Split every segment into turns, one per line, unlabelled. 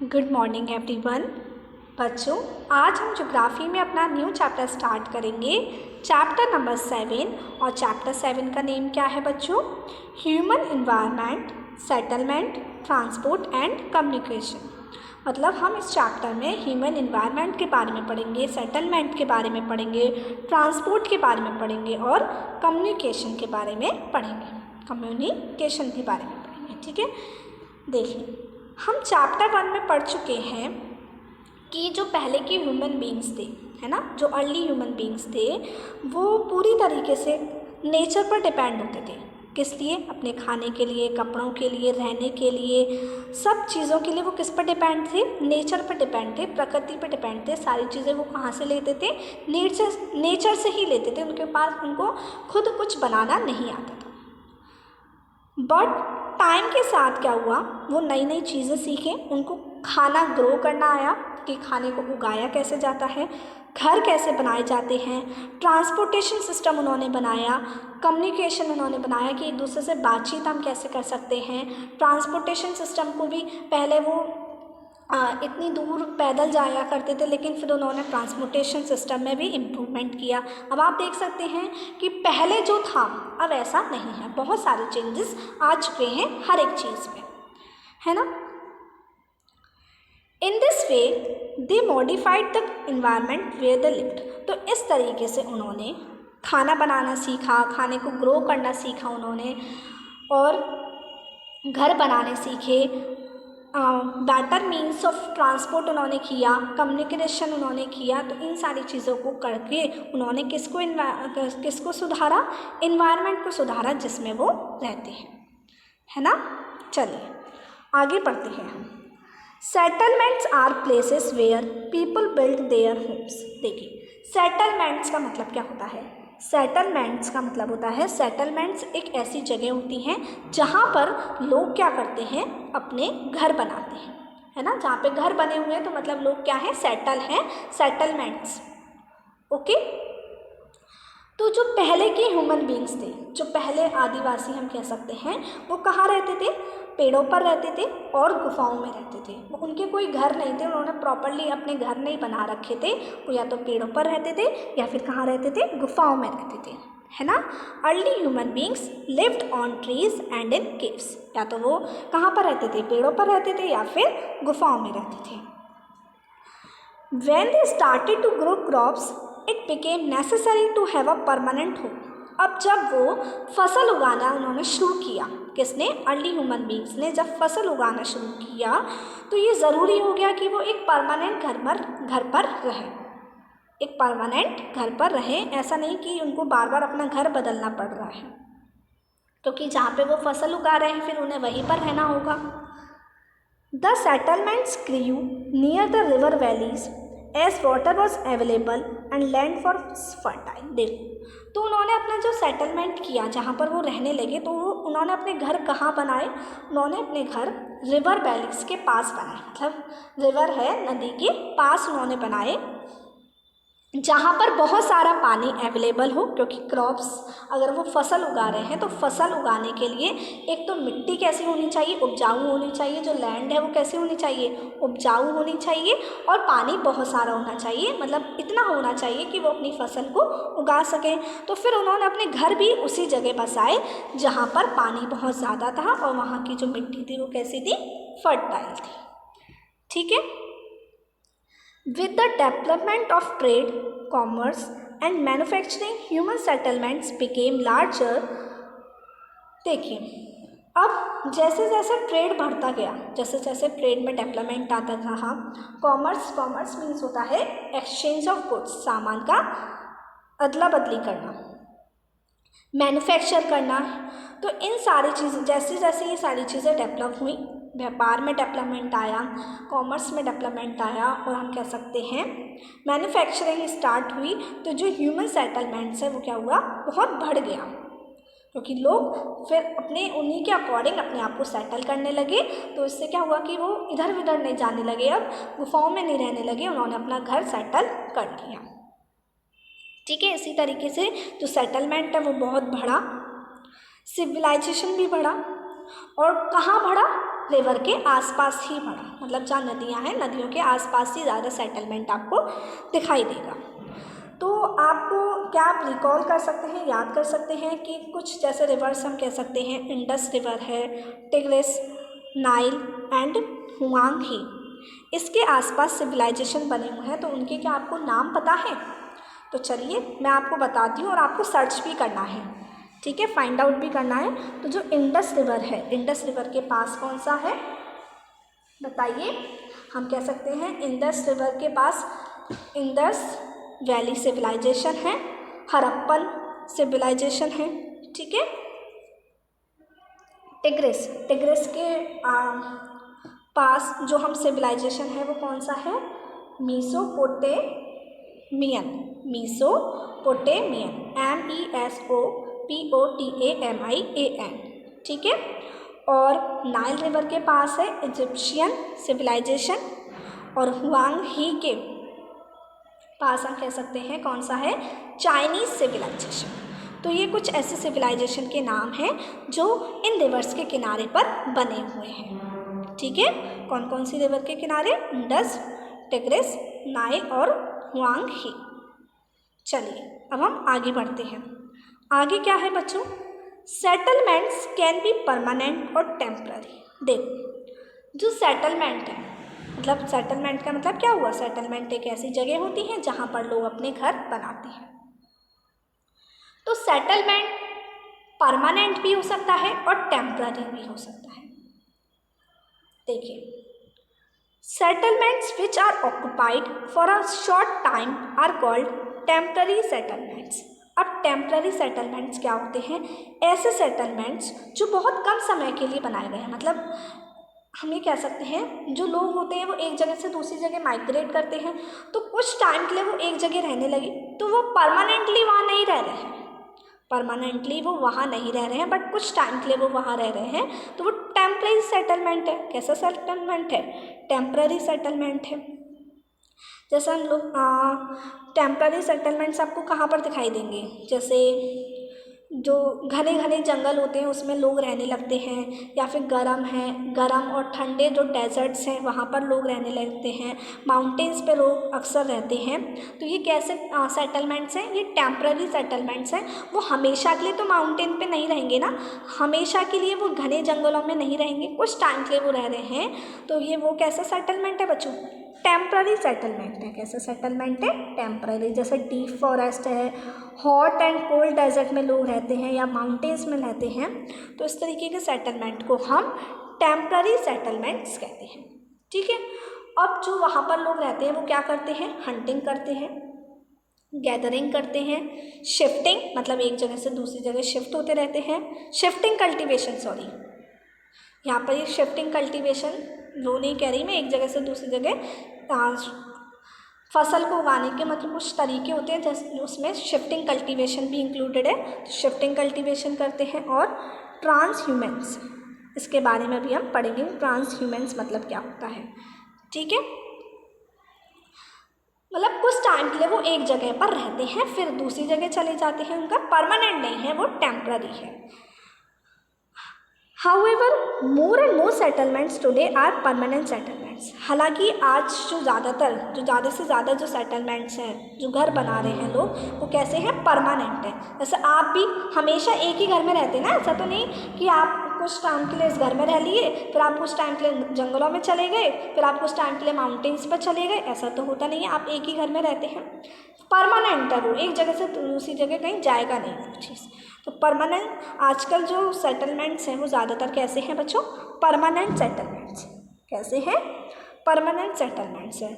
Good morning everyone. बच्चों, आज हम ज्योग्राफी में अपना न्यू चैप्टर स्टार्ट करेंगे, चैप्टर नंबर 7। और चैप्टर 7 का नेम क्या है बच्चों? Human environment, settlement, transport and communication. मतलब हम इस चैप्टर में ह्यूमन इन्वायरमेंट के बारे में पढ़ेंगे, सेटलमेंट के बारे में पढ़ेंगे, ट्रांसपोर्ट के बारे में पढ़ेंगे और कम्युनिकेशन के बारे में पढ़ेंगे। ठीक है, देखिए हम चैप्टर 1 में पढ़ चुके हैं कि जो पहले के ह्यूमन बींग्स थे, है ना, जो अर्ली ह्यूमन बींग्स थे, वो पूरी तरीके से नेचर पर डिपेंड होते थे। किस लिए? अपने खाने के लिए, कपड़ों के लिए, रहने के लिए, सब चीज़ों के लिए वो किस पर डिपेंड थे? नेचर पर डिपेंड थे, प्रकृति पर डिपेंड थे। सारी चीज़ें वो कहाँ से लेते थे? नेचर से ही लेते थे। उनको खुद कुछ बनाना नहीं आता था। बट टाइम के साथ क्या हुआ, वो नई नई चीज़ें सीखे, उनको खाना ग्रो करना आया कि खाने को उगाया कैसे जाता है, घर कैसे बनाए जाते हैं, ट्रांसपोर्टेशन सिस्टम उन्होंने बनाया, कम्युनिकेशन उन्होंने बनाया कि एक दूसरे से बातचीत हम कैसे कर सकते हैं। ट्रांसपोर्टेशन सिस्टम को भी पहले वो इतनी दूर पैदल जाया करते थे, लेकिन फिर उन्होंने ट्रांसपोर्टेशन सिस्टम में भी इम्प्रूवमेंट किया। अब आप देख सकते हैं कि पहले जो था अब ऐसा नहीं है, बहुत सारे चेंजेस आ चुके हैं हर एक चीज़ में, है ना। In this way they modified the environment where they lived. तो इस तरीके से उन्होंने खाना बनाना सीखा, खाने को ग्रो करना सीखा उन्होंने, और घर बनाने सीखे, बेटर मीन्स ऑफ ट्रांसपोर्ट उन्होंने किया, कम्युनिकेशन उन्होंने किया। तो इन सारी चीज़ों को करके उन्होंने किसको सुधारा? इन्वायरमेंट को सुधारा जिसमें वो रहते हैं, है ना। चलिए आगे पढ़ते हैं हम। Settlements are places where people build their homes. देखिए, सेटलमेंट्स का मतलब क्या होता है? सेटलमेंट्स का मतलब होता है, सेटलमेंट्स एक ऐसी जगह होती हैं जहाँ पर लोग क्या करते हैं? अपने घर बनाते हैं, है ना। जहाँ पे घर बने हुए हैं तो मतलब लोग क्या है? सेटल हैं, सेटलमेंट्स। ओके। तो जो पहले के ह्यूमन बींग्स थे, जो पहले आदिवासी हम कह सकते हैं, वो कहाँ रहते थे? पेड़ों पर रहते थे और गुफाओं में रहते थे। वो उनके कोई घर नहीं थे, उन्होंने प्रॉपरली अपने घर नहीं बना रखे थे। वो या तो पेड़ों पर रहते थे या फिर कहाँ रहते थे? गुफाओं में रहते थे, है ना। Early human beings lived on trees and in caves. या तो वो कहाँ पर रहते थे? पेड़ों पर रहते थे या फिर गुफाओं में रहते थे। When they started to grow crops, it became necessary to have a permanent home. अब जब वो फसल उगाना उन्होंने शुरू किया, किसने? अर्ली ह्यूमन बींग्स ने जब फसल उगाना शुरू किया तो ये ज़रूरी हो गया कि वो एक परमानेंट घर पर रहे, एक परमानेंट घर पर रहे। ऐसा नहीं कि उनको बार बार अपना घर बदलना पड़ रहा है, क्योंकि जहाँ पे वो फसल उगा रहे हैं फिर उन्हें वहीं पर रहना होगा। The settlements grew near the river valleys as water was available and land was fertile. देखो, तो उन्होंने अपना जो सेटलमेंट किया, जहाँ पर वो रहने लगे, तो उन्होंने अपने घर कहाँ बनाए? उन्होंने अपने घर रिवर वैलीज के पास बनाए। मतलब रिवर है, नदी के पास उन्होंने बनाए, जहाँ पर बहुत सारा पानी अवेलेबल हो। क्योंकि क्रॉप्स, अगर वो फसल उगा रहे हैं तो फसल उगाने के लिए एक तो मिट्टी कैसी होनी चाहिए? उपजाऊ होनी चाहिए। जो लैंड है वो कैसी होनी चाहिए? उपजाऊ होनी चाहिए। और पानी बहुत सारा होना चाहिए, मतलब इतना होना चाहिए कि वो अपनी फसल को उगा सकें। तो फिर उन्होंने अपने घर भी उसी जगह बसाए जहाँ पर पानी बहुत ज़्यादा था और वहाँ की जो मिट्टी थी वो कैसी थी? फर्टाइल थी। ठीक है। With the development of trade, commerce and manufacturing, human settlements became larger. देखिए, अब जैसे जैसे ट्रेड बढ़ता गया, जैसे जैसे ट्रेड में डेवलपमेंट आता रहा, कॉमर्स मीन्स होता है एक्सचेंज ऑफ गुड्स, सामान का अदला बदली करना, मैन्युफैक्चर करना। तो इन सारी चीज़ें, जैसे जैसे ये सारी चीज़ें डेवलप हुई, व्यापार में डेवलपमेंट आया, कॉमर्स में डेवलपमेंट आया, और हम कह सकते हैं मैन्युफैक्चरिंग स्टार्ट हुई, तो जो ह्यूमन सेटलमेंट्स है वो क्या हुआ? बहुत बढ़ गया। क्योंकि लोग फिर उन्हीं के अकॉर्डिंग अपने आप को सेटल करने लगे। तो इससे क्या हुआ कि वो इधर उधर नहीं जाने लगे, अब गुफाओं में नहीं रहने लगे, उन्होंने अपना घर सेटल कर लिया। ठीक है। इसी तरीके से जो सेटलमेंट है वो बहुत बढ़ा, सिविलाइजेशन भी बढ़ा। और कहाँ बढ़ा? रिवर के आसपास ही पड़ा, मतलब जहाँ नदियाँ हैं नदियों के आसपास ही ज़्यादा सेटलमेंट आपको दिखाई देगा। तो आपको क्या आप रिकॉल कर सकते हैं, याद कर सकते हैं कि कुछ जैसे रिवर्स हम कह सकते हैं, इंडस रिवर है, टिग्रिस, नाइल एंड हुआंग ही, इसके आसपास सिविलाइजेशन बने हुए हैं, तो उनके क्या आपको नाम पता है? तो चलिए मैं आपको बताती हूँ और आपको सर्च भी करना है, ठीक है, फाइंड आउट भी करना है। तो जो इंडस रिवर है, इंडस रिवर के पास कौन सा है बताइए? हम कह सकते हैं इंडस रिवर के पास इंडस वैली सिविलाइजेशन है, हड़प्पन सिविलाइजेशन है, ठीक है। टिग्रिस, टिग्रिस के पास जो हम सिविलाइजेशन है वो कौन सा है? मीसोपोटेमियन, मीसोपोटेमियन, MESOPOTAMIAN, ठीक है। और नाइल रिवर के पास है इजिप्शियन सिविलाइजेशन, और हुआंग ही के पास हम कह सकते हैं कौन सा है? Chinese civilization. तो ये कुछ ऐसे सिविलाइजेशन के नाम हैं जो इन रिवर्स के किनारे पर बने हुए हैं, ठीक है। कौन कौन सी रिवर के किनारे? इंडस, टिग्रिस, नाइल और हुआंग ही। चलिए अब हम आगे बढ़ते हैं। आगे क्या है बच्चों? सेटलमेंट्स कैन बी परमानेंट और टेम्पररी। देखो जो सेटलमेंट है, मतलब सेटलमेंट का मतलब क्या हुआ? सेटलमेंट एक ऐसी जगह होती है जहाँ पर लोग अपने घर बनाते हैं। तो सेटलमेंट परमानेंट भी हो सकता है और टेम्पररी भी हो सकता है। देखिए, settlements which are occupied for a short time are called temporary settlements. अब टेम्पररी सेटलमेंट्स क्या होते हैं? ऐसे सेटलमेंट्स जो बहुत कम समय के लिए बनाए गए हैं, मतलब हम ये कह सकते हैं जो लोग होते हैं वो एक जगह से दूसरी जगह माइग्रेट करते हैं, तो कुछ टाइम के लिए वो एक जगह रहने लगे, तो वो परमानेंटली वहाँ नहीं रह रहे हैं, परमानेंटली वो वहाँ नहीं रह रहे हैं, बट कुछ टाइम के लिए वो वहाँ रह रहे हैं, तो वो टेम्पररी सेटलमेंट है। कैसा सेटलमेंट है? टेम्पररी सेटलमेंट है। जैसे हम लोग टेम्पररी सेटलमेंट्स आपको कहाँ पर दिखाई देंगे? जैसे जो घने घने जंगल होते हैं उसमें लोग रहने लगते हैं, या फिर गर्म और ठंडे जो डेजर्ट्स हैं वहाँ पर लोग रहने लगते हैं, माउंटेन्स पे लोग अक्सर रहते हैं। तो ये कैसे सेटलमेंट्स हैं? ये टेम्पररी सेटलमेंट्स हैं। वो हमेशा के लिए तो माउंटेन पे नहीं रहेंगे ना, हमेशा के लिए वो घने जंगलों में नहीं रहेंगे, कुछ टाइम के लिए वो रह रहे हैं, तो ये वो कैसा सेटलमेंट है बच्चों? टेम्पररी सेटलमेंट है। कैसा सेटलमेंट है? टेम्पररी। जैसे डीप फॉरेस्ट है, हॉट एंड कोल्ड डेजर्ट में लोग रहते हैं या माउंटेन्स में रहते हैं, तो इस तरीके के सेटलमेंट को हम टेम्पररी सेटलमेंट्स कहते हैं, ठीक है। अब जो वहाँ पर लोग रहते हैं वो क्या करते हैं? हंटिंग करते हैं, गैदरिंग करते हैं, शिफ्टिंग मतलब एक जगह से दूसरी जगह शिफ्ट होते रहते हैं, शिफ्टिंग कल्टीवेशन, सॉरी यहाँ पर ये शिफ्टिंग कल्टीवेशन वो नहीं कह रही मैं, एक जगह से दूसरी जगह फसल को उगाने के मतलब कुछ तरीके होते हैं, जैसे उसमें शिफ्टिंग कल्टीवेशन भी इंक्लूडेड है। शिफ्टिंग कल्टीवेशन करते हैं। और ट्रांसह्यूमेंस, इसके बारे में भी हम पढ़ेंगे, ट्रांसह्यूमेंस मतलब क्या होता है, ठीक है। मतलब कुछ टाइम के लिए वो एक जगह पर रहते हैं फिर दूसरी जगह चले जाते हैं, उनका परमानेंट नहीं है, वो टेम्पररी है। However, more and more settlements today are permanent settlements. हालांकि आज जो ज़्यादा से ज़्यादा जो सेटलमेंट्स हैं, जो घर बना रहे हैं लोग, वो कैसे हैं? परमानेंट है। जैसे आप भी हमेशा एक ही घर में रहते ना, ऐसा तो नहीं कि आप कुछ टाइम के लिए इस घर में रह लिए, फिर आप कुछ टाइम के लिए जंगलों में चले गए, फिर आप कुछ टाइम के लिए माउंटेन्स पर चले गए, ऐसा तो होता नहीं है। आप एक ही घर में रहते हैं, परमानेंट है वो, एक जगह से दूसरी जगह कहीं जाएगा नहीं वो चीज़। तो परमानेंट आजकल जो सेटलमेंट्स हैं वो ज़्यादातर कैसे हैं बच्चों? Permanent settlements. कैसे हैं? परमानेंट सेटलमेंट्स हैं।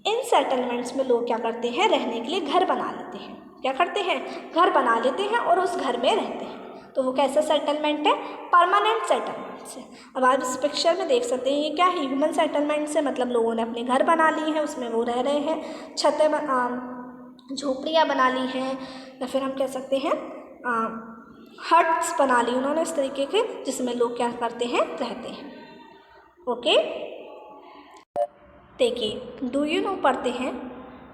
इन सेटलमेंट्स में लोग क्या करते हैं? रहने के लिए घर बना लेते हैं। क्या करते हैं? घर बना लेते हैं और उस घर में रहते हैं, तो वो कैसा सेटलमेंट है? परमानेंट सेटलमेंट्स है। अब आप इस पिक्चर में देख सकते हैं ये क्या है? ह्यूमन सेटलमेंट्स है, मतलब लोगों ने अपने घर बना लिए हैं, उसमें वो रह रहे हैं, छतें झोपड़ियाँ बना ली हैं, या फिर हम कह सकते हैं हट्स बना ली उन्होंने इस तरीके के, जिसमें लोग क्या करते हैं? रहते हैं। ओके, देखिए, डू यू नो पढ़ते हैं,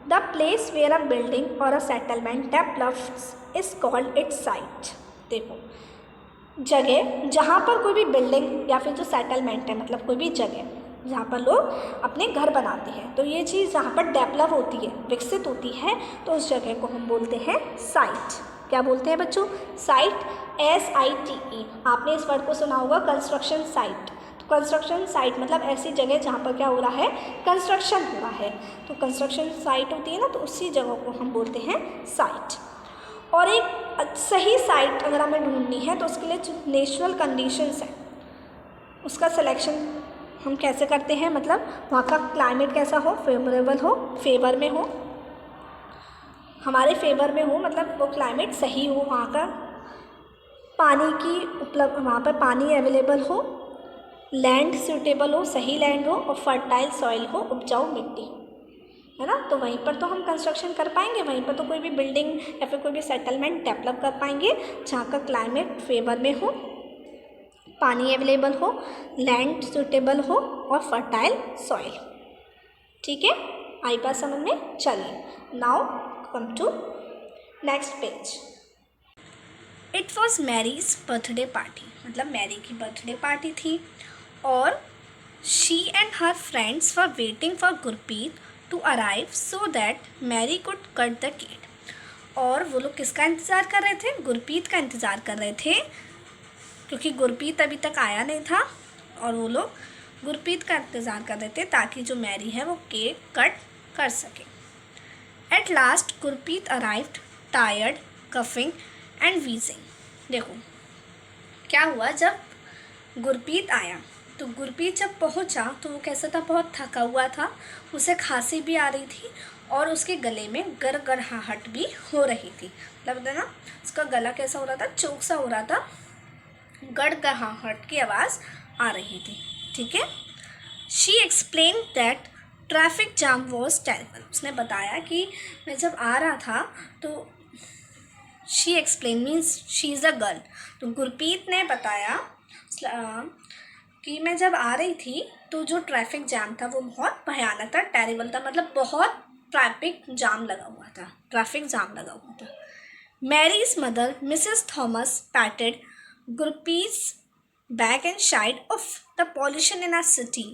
the place where a building और a settlement develops is called its site. देखो, जगह जहाँ पर कोई भी बिल्डिंग या फिर जो सेटलमेंट है, मतलब कोई भी जगह जहाँ पर लोग अपने घर बनाते हैं, तो ये चीज़ जहाँ पर डेवलप होती है, विकसित होती है, तो उस जगह को हम बोलते हैं साइट। क्या बोलते हैं बच्चों? Site, SITE। आपने इस वर्ड को सुना होगा, कंस्ट्रक्शन साइट। तो कंस्ट्रक्शन साइट मतलब ऐसी जगह जहाँ पर क्या हो रहा है? कंस्ट्रक्शन हो रहा है। तो कंस्ट्रक्शन साइट होती है ना, तो उसी जगह को हम बोलते हैं साइट। और एक सही साइट अगर हमें ढूंढनी है तो उसके लिए जो नेचुरल कंडीशंस है उसका सिलेक्शन हम कैसे करते हैं, मतलब वहाँ का क्लाइमेट कैसा हो, फेवरेबल हो, फेवर में हो, हमारे फेवर में हो, मतलब वो क्लाइमेट सही हो, वहाँ का पानी की उपलब्ध, वहाँ पर पानी अवेलेबल हो, लैंड सूटेबल हो, सही लैंड हो, और फर्टाइल सॉइल हो, उपजाऊ मिट्टी, है ना। तो वहीं पर तो हम कंस्ट्रक्शन कर पाएंगे, वहीं पर तो कोई भी बिल्डिंग या फिर कोई भी सेटलमेंट डेवलप कर पाएंगे जहाँ का क्लाइमेट फेवर में हो, पानी अवेलेबल हो, लैंड सूटेबल हो, और फर्टाइल सॉइल। ठीक है, आई बात समझ में? चलिए, now come to next page. It was Mary's birthday party, मतलब मैरी की बर्थडे पार्टी थी, और she and her friends were waiting for Gurpreet to arrive so that Mary could cut the cake. और वो लोग किसका इंतज़ार कर रहे थे? गुरप्रीत का इंतज़ार कर रहे थे, क्योंकि गुरप्रीत अभी तक आया नहीं था, और वो लोग गुरप्रीत का इंतज़ार कर रहे थे ताकि जो मैरी है वो केक कट कर सके। At last Gurpreet arrived tired, coughing and wheezing. देखो क्या हुआ, जब गुरप्रीत आया तो गुरप्रीत जब पहुंचा तो वो कैसा था? बहुत थका हुआ था, उसे खांसी भी आ रही थी, और उसके गले में गड़गड़ाहट भी हो रही थी। मतलब ना, उसका गला कैसा हो रहा था? चोक सा हो रहा था, गड़गड़ाहट की आवाज़ आ रही थी। ठीक है। She explain that traffic jam was terrible. उसने बताया कि मैं जब आ रहा था तो she explain means she is a girl. तो गुरप्रीत ने बताया कि मैं जब आ रही थी तो जो ट्रैफिक जाम था वो बहुत भयानक था, टेरिबल था, मतलब बहुत ट्रैफिक जाम लगा हुआ था, ट्रैफिक जाम लगा हुआ था। Mary's mother Mrs Thomas patted Gurpreet's back and sighed of the pollution in our city.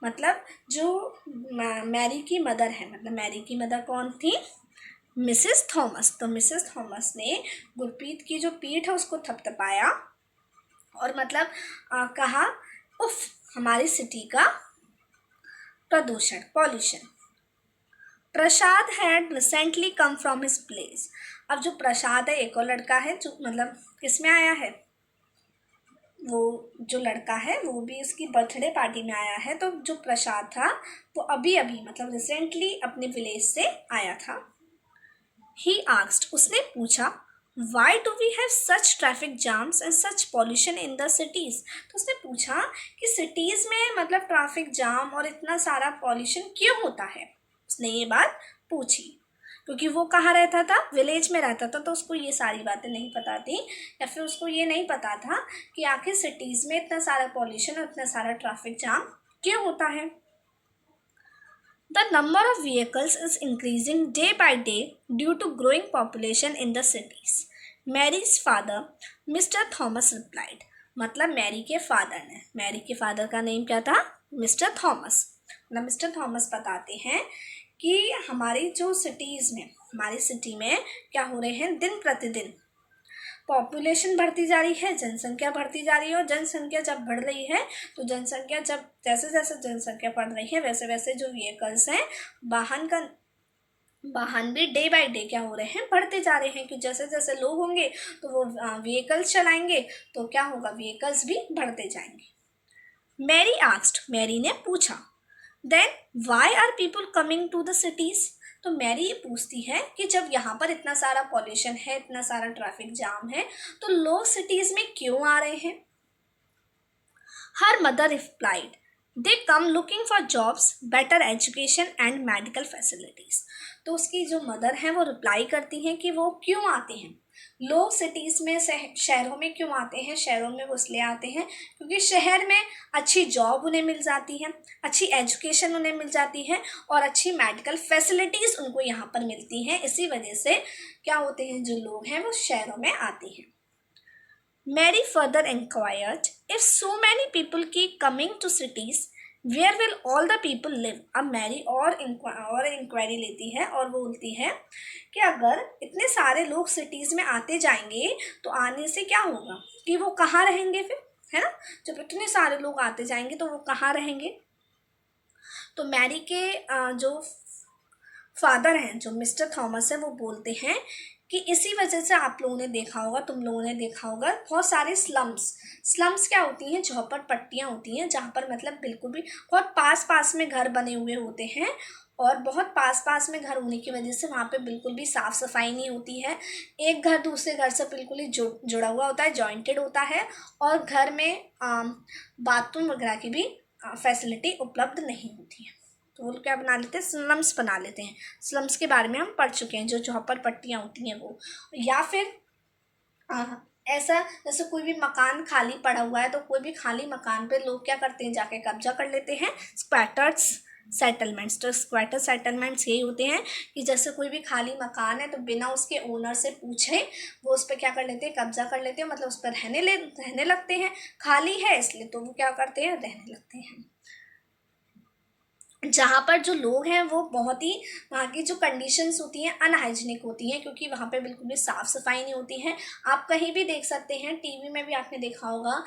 मतलब जो मैरी की मदर है, मतलब मैरी की मदर कौन थी? Mrs Thomas. तो मिसेस थॉमस ने गुरप्रीत की जो पीठ है उसको थपथपाया, और मतलब कहा, उफ, हमारी सिटी का प्रदूषण, pollution. Prasad had recently come from his place. अब जो प्रसाद है, एक और लड़का है जो मतलब किसमें आया है, वो जो लड़का है वो भी उसकी बर्थडे पार्टी में आया है। तो जो प्रसाद था वो अभी अभी मतलब रिसेंटली अपने विलेज से आया था। ही आस्क्ड, उसने पूछा, why do we have such traffic jams and such pollution in the cities. तो उसने पूछा कि सिटीज़ में मतलब ट्रैफिक जाम और इतना सारा पॉल्यूशन क्यों होता है। उसने ये बात पूछी क्योंकि वो कहाँ रहता था? विलेज में रहता था, तो उसको ये सारी बातें नहीं पता थी, या फिर उसको ये नहीं पता था कि आखिर सिटीज़ में इतना सारा पॉल्यूशन और इतना सारा ट्रैफिक जाम क्यों होता है। The number of vehicles is increasing day by day due to growing population in the cities. Mary's father, Mr. Thomas replied. मतलब मैरी के फादर ने, मैरी के फादर का नेम क्या था? Mister Thomas. मतलब मिस्टर थॉमस बताते हैं कि हमारी जो सिटीज़ में, हमारी सिटी में क्या हो रहे हैं, दिन प्रतिदिन पॉपुलेशन बढ़ती जा रही है, जनसंख्या बढ़ती जा रही है, और जनसंख्या जब बढ़ रही है तो जनसंख्या जब जैसे जैसे जनसंख्या बढ़ रही है वैसे वैसे जो व्हीकल्स हैं, वाहन भी डे बाय डे क्या हो रहे हैं? बढ़ते जा रहे हैं, कि जैसे जैसे लोग होंगे तो वो व्हीकल्स चलाएंगे, तो क्या होगा? व्हीकल्स भी बढ़ते जाएंगे। मैरी आस्क्ड, मैरी ने पूछा, then why are people coming to the cities. तो मैरी ये पूछती है कि जब यहाँ पर इतना सारा पॉल्यूशन है, इतना सारा ट्रैफिक जाम है, तो लोग सिटीज़ में क्यों आ रहे हैं। Her mother replied, they come looking for jobs, better education and medical facilities. तो उसकी जो मदर हैं वो रिप्लाई करती हैं कि वो क्यों आते हैं, लोग सिटीज़ में, शहरों में क्यों आते हैं। शहरों में वो इसलिए आते हैं क्योंकि शहर में अच्छी जॉब उन्हें मिल जाती है, अच्छी एजुकेशन उन्हें मिल जाती है, और अच्छी मेडिकल फैसिलिटीज़ उनको यहाँ पर मिलती हैं। इसी वजह से क्या होते हैं, जो लोग हैं वो शहरों में आते हैं। Mary further inquired, if so many people keep coming to cities, where will all the people live? अब मैरी और इंक्वायरी लेती है और वो बोलती है कि अगर इतने सारे लोग सिटीज़ में आते जाएंगे तो आने से क्या होगा, कि वो कहाँ रहेंगे फिर, है ना। जब इतने सारे लोग आते जाएंगे तो वो कहाँ रहेंगे। तो मैरी के जो फादर हैं, जो मिस्टर थॉमस है, वो बोलते हैं कि इसी वजह से आप लोगों ने देखा होगा, तुम लोगों ने देखा होगा, बहुत सारे स्लम्स क्या होती हैं, झोपड़पट्टियाँ होती हैं, जहाँ पर मतलब बिल्कुल भी बहुत पास में घर बने हुए होते हैं, और बहुत पास में घर होने की वजह से वहाँ पे बिल्कुल भी साफ़ सफाई नहीं होती है। एक घर दूसरे घर से बिल्कुल ही जुड़ा हुआ होता है, जॉइंटेड होता है, और घर में बाथरूम वगैरह की भी फैसिलिटी उपलब्ध नहीं होती है। तो वो क्या बना लेते हैं, स्लम्स बना लेते हैं। स्लम्स के बारे में हम पढ़ चुके हैं, जो झोपड़पट्टियाँ होती हैं वो। या फिर ऐसा जैसे कोई भी मकान खाली पड़ा हुआ है, तो कोई भी खाली मकान पे लोग क्या करते हैं, जाके कब्जा कर लेते हैं, स्क्वैटर्स सेटलमेंट्स। तो स्क्वैटर सेटलमेंट्स यही होते हैं कि जैसे कोई भी खाली मकान है तो बिना उसके ओनर से पूछे वो उस पर क्या कर लेते हैं, कब्जा कर लेते हैं, मतलब उस पर रहने लगते हैं। खाली है इसलिए तो वो क्या करते हैं, रहने लगते हैं। जहाँ पर जो लोग हैं वो बहुत ही, वहाँ की जो कंडीशंस होती हैं अनहाइजीनिक होती हैं, क्योंकि वहाँ पे बिल्कुल भी साफ़ सफाई नहीं होती है। आप कहीं भी देख सकते हैं, टीवी में भी आपने देखा होगा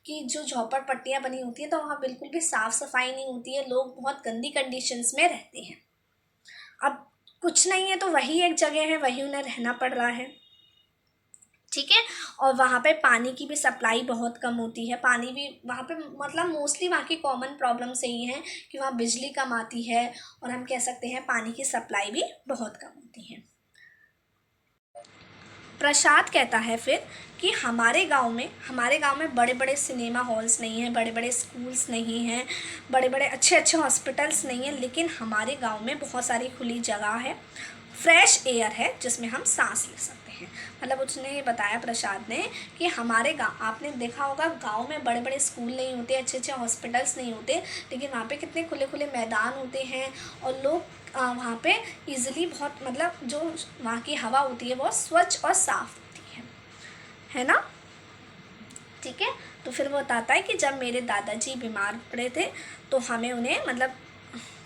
कि जो झोपड़पट्टियाँ बनी होती हैं तो वहाँ बिल्कुल भी साफ़ सफाई नहीं होती है, लोग बहुत गंदी कंडीशंस में रहते हैं। अब कुछ नहीं है तो वही एक जगह है, वही उन्हें रहना पड़ रहा है, ठीक है। और वहाँ पे पानी की भी सप्लाई बहुत कम होती है, पानी भी वहाँ पे मतलब मोस्टली वहाँ की कॉमन प्रॉब्लम से ही है कि वहाँ बिजली कम आती है, और हम कह सकते हैं पानी की सप्लाई भी बहुत कम होती है। प्रसाद कहता है फिर कि हमारे गांव में बड़े बड़े सिनेमा हॉल्स नहीं हैं, बड़े बड़े स्कूल्स नहीं हैं, बड़े बड़े अच्छे हॉस्पिटल्स नहीं हैं, लेकिन हमारे गांव में बहुत सारी खुली जगह है, फ्रेश एयर है, जिसमें हम सांस ले सकते हैं। मतलब उसने ये बताया प्रसाद ने कि हमारे गांव, आपने देखा होगा गांव में बड़े बड़े स्कूल नहीं होते, अच्छे हॉस्पिटल्स नहीं होते, लेकिन वहाँ पे कितने खुले मैदान होते हैं, और लोग वहाँ पे इजीली बहुत, मतलब जो वहाँ की हवा होती है बहुत स्वच्छ और साफ़ होती है ना, ठीक है। तो फिर वो बताता है कि जब मेरे दादाजी बीमार पड़े थे तो हमें उन्हें मतलब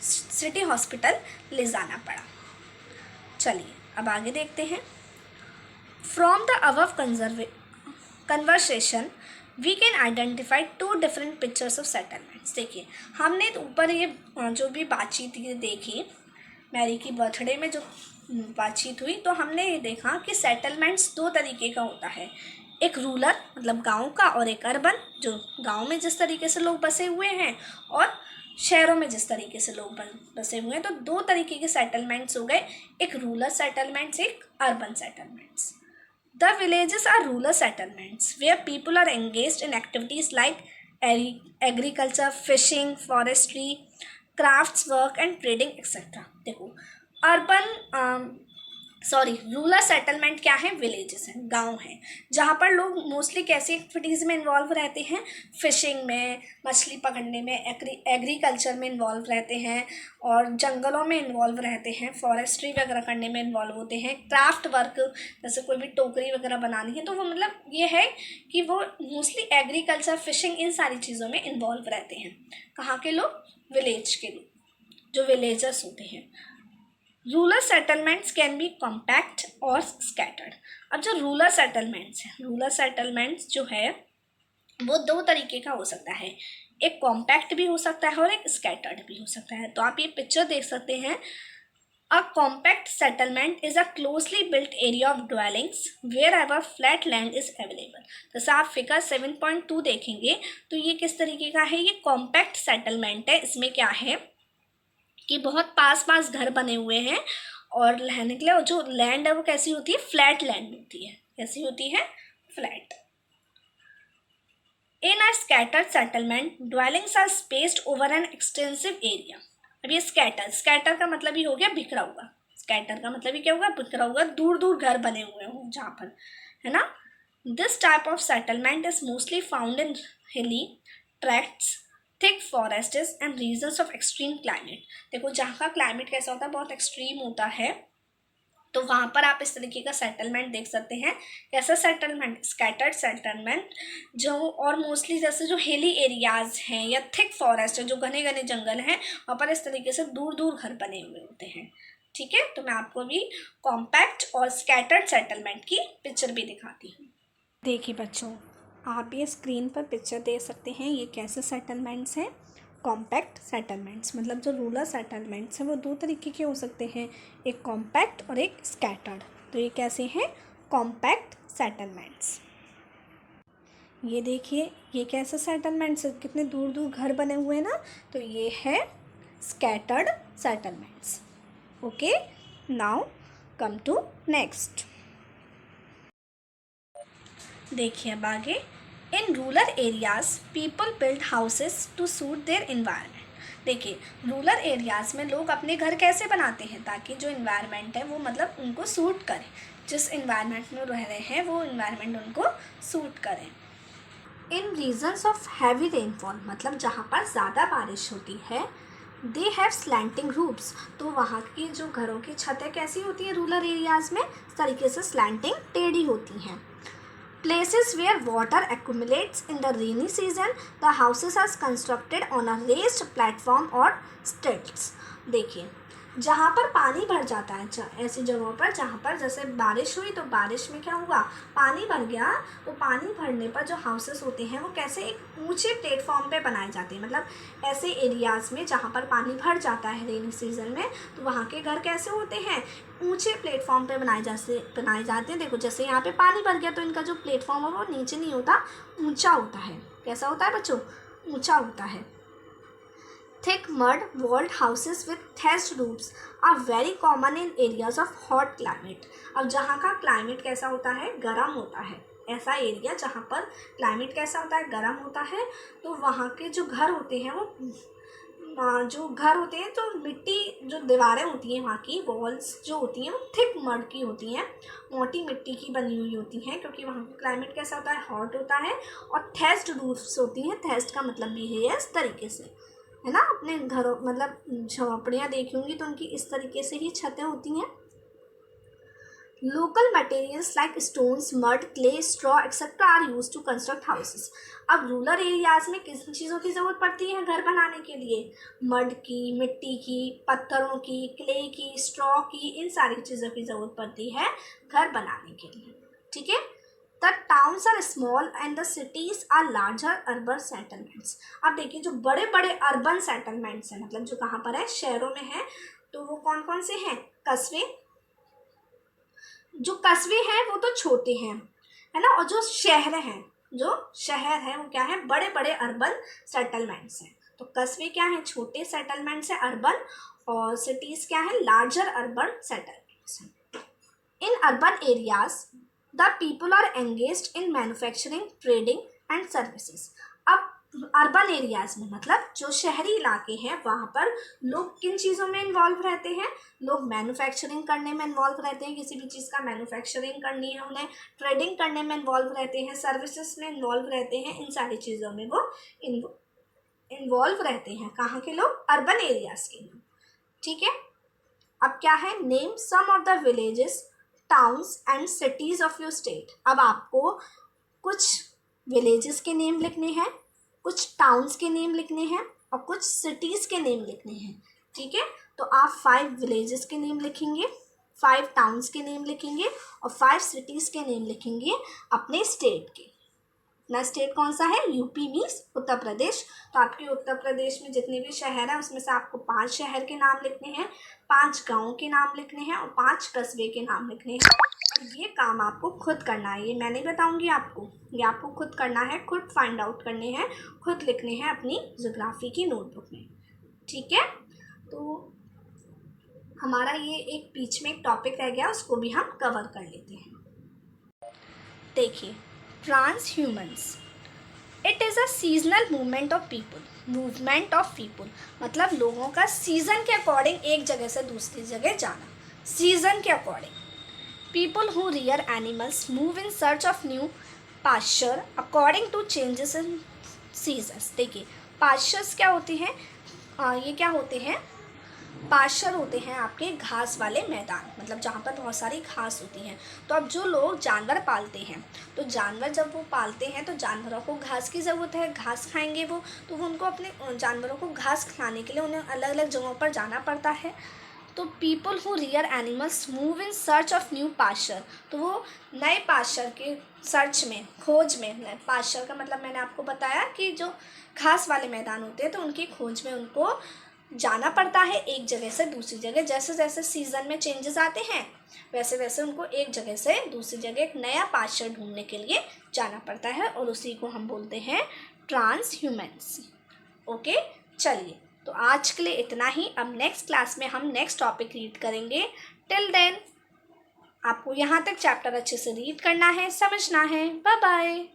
सिटी हॉस्पिटल ले जाना पड़ा। चलिए अब आगे देखते हैं। From the above conversation we can identify 2 different pictures of settlements. देखिए हमने ऊपर ये जो भी बातचीत देखी, मैरी की बर्थडे में जो बातचीत हुई, तो हमने ये देखा कि सेटलमेंट्स 2 तरीके का होता है, एक रूरल मतलब गांव का, और एक अर्बन जो गांव में जिस तरीके से लोग बसे हुए हैं और शहरों में जिस तरीके से लोग बसे हुए हैं। तो 2 तरीके के सेटलमेंट्स हो गए, एक रूरल सेटलमेंट्स, एक urban settlements. The villages are rural settlements where people are engaged in activities like agriculture, fishing, forestry, crafts work and trading etc. देखो रूरल सेटलमेंट क्या है, विलेजेस हैं, गांव हैं, जहाँ पर लोग मोस्टली कैसी एक्टिविटीज़ में इन्वॉल्व रहते हैं, फिशिंग में, मछली पकड़ने में, एग्रीकल्चर में इन्वॉल्व रहते हैं, और जंगलों में इन्वॉल्व रहते हैं, फॉरेस्ट्री वगैरह करने में इन्वॉल्व होते हैं, क्राफ्ट वर्क जैसे कोई भी टोकरी वगैरह बनानी है, तो वो मतलब ये है कि वो मोस्टली एग्रीकल्चर, फिशिंग, इन सारी चीज़ों में इन्वॉल्व रहते हैं। कहाँ के लोग, विलेज के लोग, जो विलेजर्स होते हैं। Rural settlements can be compact और स्कैटर्ड। अब जो रूरल सेटलमेंट्स हैं, रूरल सेटलमेंट्स जो है वो 2 तरीके का हो सकता है, एक कॉम्पैक्ट भी हो सकता है और एक स्कैटर्ड भी हो सकता है। तो आप ये पिक्चर देख सकते हैं। A compact settlement is a closely built area of dwellings where ever flat land is available. जैसे आप फिगर 7.2 देखेंगे तो ये किस तरीके का है, ये कॉम्पैक्ट सेटलमेंट है। इसमें क्या है कि बहुत पास घर बने हुए हैं, और रहने के लिए, और जो लैंड है वो कैसी होती है, फ्लैट लैंड होती है। कैसी होती है, flat. In a scattered settlement dwellings are spaced over an extensive area. अब ये स्कैटर का मतलब ही हो गया बिखरा हुआ। स्कैटर का मतलब ही क्या होगा, बिखरा हुआ, दूर घर बने हुए हों जहाँ पर, है ना। This type of settlement is mostly found in hilly tracts, thick forests and regions of extreme climate. देखो जहाँ का क्लाइमेट कैसा होता है, बहुत एक्सट्रीम होता है, तो वहाँ पर आप इस तरीके का सेटलमेंट देख सकते हैं। कैसा सेटलमेंट? Scattered settlement. जो और मोस्टली जैसे जो हिली एरियाज़ हैं या थिक फॉरेस्ट है, जो घने घने जंगल हैं, वहाँ पर इस तरीके से दूर दूर घर बने हुए होते हैं। ठीक है, तो मैं आपको अभी कॉम्पैक्ट और स्कैटर्ड सेटलमेंट की पिक्चर भी दिखाती हूँ। देखिए बच्चों, आप ये स्क्रीन पर पिक्चर देख सकते हैं। ये कैसे सेटलमेंट्स हैं? Compact settlements. मतलब जो रूरल सेटलमेंट्स हैं वो दो तरीके के हो सकते हैं, एक कॉम्पैक्ट और एक स्कैटर्ड। तो ये कैसे हैं? Compact settlements. ये देखिए, ये कैसे सेटलमेंट्स हैं? कितने दूर दूर घर बने हुए हैं ना, तो ये है scattered settlements. Okay, now come to next. देखिए अब आगे, in rural areas people build houses to suit their environment. देखिए, रूरल एरियाज़ में लोग अपने घर कैसे बनाते हैं ताकि जो इन्वायरमेंट है वो मतलब उनको सूट करे, जिस इन्वायरमेंट में रह रहे हैं वो इन्वायरमेंट उनको सूट करे। इन रीजन्स ऑफ हैवी रेनफॉल, मतलब जहाँ पर ज़्यादा बारिश होती है, दे हैव स्लैंटिंग रूफ्स। तो वहाँ की जो घरों की छतें कैसी होती हैं रूरल एरियाज़ में? इस तरीके से स्लैंटिंग, टेढ़ी होती हैं। Places where water accumulates in the rainy season, the houses are constructed on a raised platform or stilts. देखिए, जहाँ पर पानी भर जाता है, ऐसी जगहों पर जहाँ पर जैसे बारिश हुई तो बारिश में क्या हुआ, पानी भर गया, तो पानी भरने पर जो हाउसेस होते हैं वो कैसे एक ऊंचे प्लेटफॉर्म पे बनाए जाते हैं। मतलब ऐसे एरियाज़ में जहाँ पर पानी भर जाता है रेनी सीजन में, तो वहाँ के घर कैसे होते हैं? ऊंचे प्लेटफॉर्म पे बनाए जाते हैं। देखो, जैसे यहाँ पे पानी भर गया तो इनका जो प्लेटफॉर्म है वो नीचे नहीं होता, ऊंचा होता है। कैसा होता है बच्चों? ऊंचा होता है। Thick mud walled houses with thatched roofs are very common in areas of hot climate. अब जहाँ का क्लाइमेट कैसा होता है? गर्म होता है। ऐसा एरिया जहाँ पर क्लाइमेट कैसा होता है? गर्म होता है। तो वहाँ के जो घर होते हैं तो मिट्टी, जो दीवारें होती हैं वहाँ की वॉल्स जो होती हैं वो थिक मड की होती हैं, मोटी मिट्टी की बनी हुई होती हैं, क्योंकि वहाँ का क्लाइमेट कैसा होता है? हॉट होता है। और थेस्ड रूफ्स होती हैं। थेस्ड का मतलब भी है इस तरीके से, है ना? अपने घरों मतलब झोंपड़ियाँ देखी होंगी तो उनकी इस तरीके से ही छतें होती हैं। Local materials like stones, mud, clay, straw etcetera are use to construct houses. अब रूरल एरियाज में किस चीज़ों की ज़रूरत पड़ती है घर बनाने के लिए? मड की, मिट्टी की, पत्थरों की, क्ले की, स्ट्रॉ की, इन सारी चीज़ों की ज़रूरत पड़ती है घर बनाने के लिए। ठीक है। The towns are small and the cities are larger urban settlements. अब देखिए, जो बड़े बड़े अर्बन सेटलमेंट्स हैं, मतलब जो कहाँ पर है? शहरों में है। तो वो कौन कौन से हैं? कस्बे। जो कस्बे हैं वो तो छोटे हैं, है ना? और जो शहर है वो क्या है? बड़े बड़े अर्बन सेटलमेंट्स हैं। तो कस्बे क्या है? छोटे सेटलमेंट्स हैं, अर्बन। और सिटीज़ क्या है? लार्जर अर्बन सेटलमेंट्स हैं। In urban areas the people are engaged in manufacturing, trading and services. अब अर्बन एरियाज में मतलब जो शहरी इलाके हैं वहाँ पर लोग किन चीज़ों में इन्वॉल्व रहते हैं? लोग मैन्युफैक्चरिंग करने में इन्वॉल्व रहते हैं, किसी भी चीज़ का मैन्युफैक्चरिंग करनी है उन्हें, ट्रेडिंग करने में इन्वॉल्व रहते हैं, सर्विसेज में इन्वॉल्व रहते हैं। इन सारी चीज़ों में वो इन्वॉल्व रहते हैं। कहाँ के लोग? अर्बन एरियाज के लोग। ठीक है। अब क्या है? Name some of the villages, towns and cities of your state. अब आपको कुछ विलेजेस के नेम लिखने हैं, कुछ टाउन्स के नेम लिखने हैं और कुछ सिटीज़ के नेम लिखने हैं। ठीक है। तो आप 5 विलेजेस के नेम लिखेंगे, 5 टाउन्स के नेम लिखेंगे और 5 सिटीज़ के नेम लिखेंगे अपने स्टेट के। अपना स्टेट कौन सा है? UP means Uttar Pradesh. तो आपके उत्तर प्रदेश में जितने भी शहर हैं उसमें से आपको 5 शहर के नाम लिखने हैं, 5 गाँव के नाम लिखने हैं और 5 कस्बे के नाम लिखने हैं। ये काम आपको खुद करना है, ये मैं नहीं बताऊंगी आपको, ये आपको खुद करना है, खुद फाइंड आउट करने हैं, खुद लिखने हैं अपनी ज्योग्राफी की नोटबुक में। ठीक है। तो हमारा ये एक बीच में एक टॉपिक रह गया, उसको भी हम कवर कर लेते हैं। देखिए, transhumance, it is a seasonal movement of people, मतलब लोगों का सीज़न के अकॉर्डिंग एक जगह से दूसरी जगह जाना, सीज़न के according. People who rear animals move in search of new pasture according to changes in seasons. देखिए, pastures क्या होती हैं? ये क्या होते हैं? पाश्चर होते हैं आपके घास वाले मैदान, मतलब जहाँ पर बहुत सारी घास होती हैं। तो अब जो लोग जानवर पालते हैं, तो जानवर जब वो पालते हैं तो जानवरों को घास की ज़रूरत है, घास खाएंगे वो, तो वो उनको अपने जानवरों को घास खिलाने के लिए उन्हें अलग अलग जगहों पर जाना पड़ता है। तो people who rear animals move in search of new pasture, तो वो नए पास्चर के सर्च में, खोज में, पास्चर का मतलब मैंने आपको बताया कि जो घास वाले मैदान होते हैं तो उनकी खोज में उनको जाना पड़ता है एक जगह से दूसरी जगह। जैसे जैसे सीज़न में चेंजेस आते हैं वैसे वैसे उनको एक जगह से दूसरी जगह एक नया पास्चर ढूंढने के लिए जाना पड़ता है, और उसी को हम बोलते हैं ट्रांसह्यूमेंसी। ओके, चलिए, तो आज के लिए इतना ही। अब नेक्स्ट क्लास में हम नेक्स्ट टॉपिक रीड करेंगे। टिल देन आपको यहाँ तक चैप्टर अच्छे से रीड करना है, समझना है। Bye bye.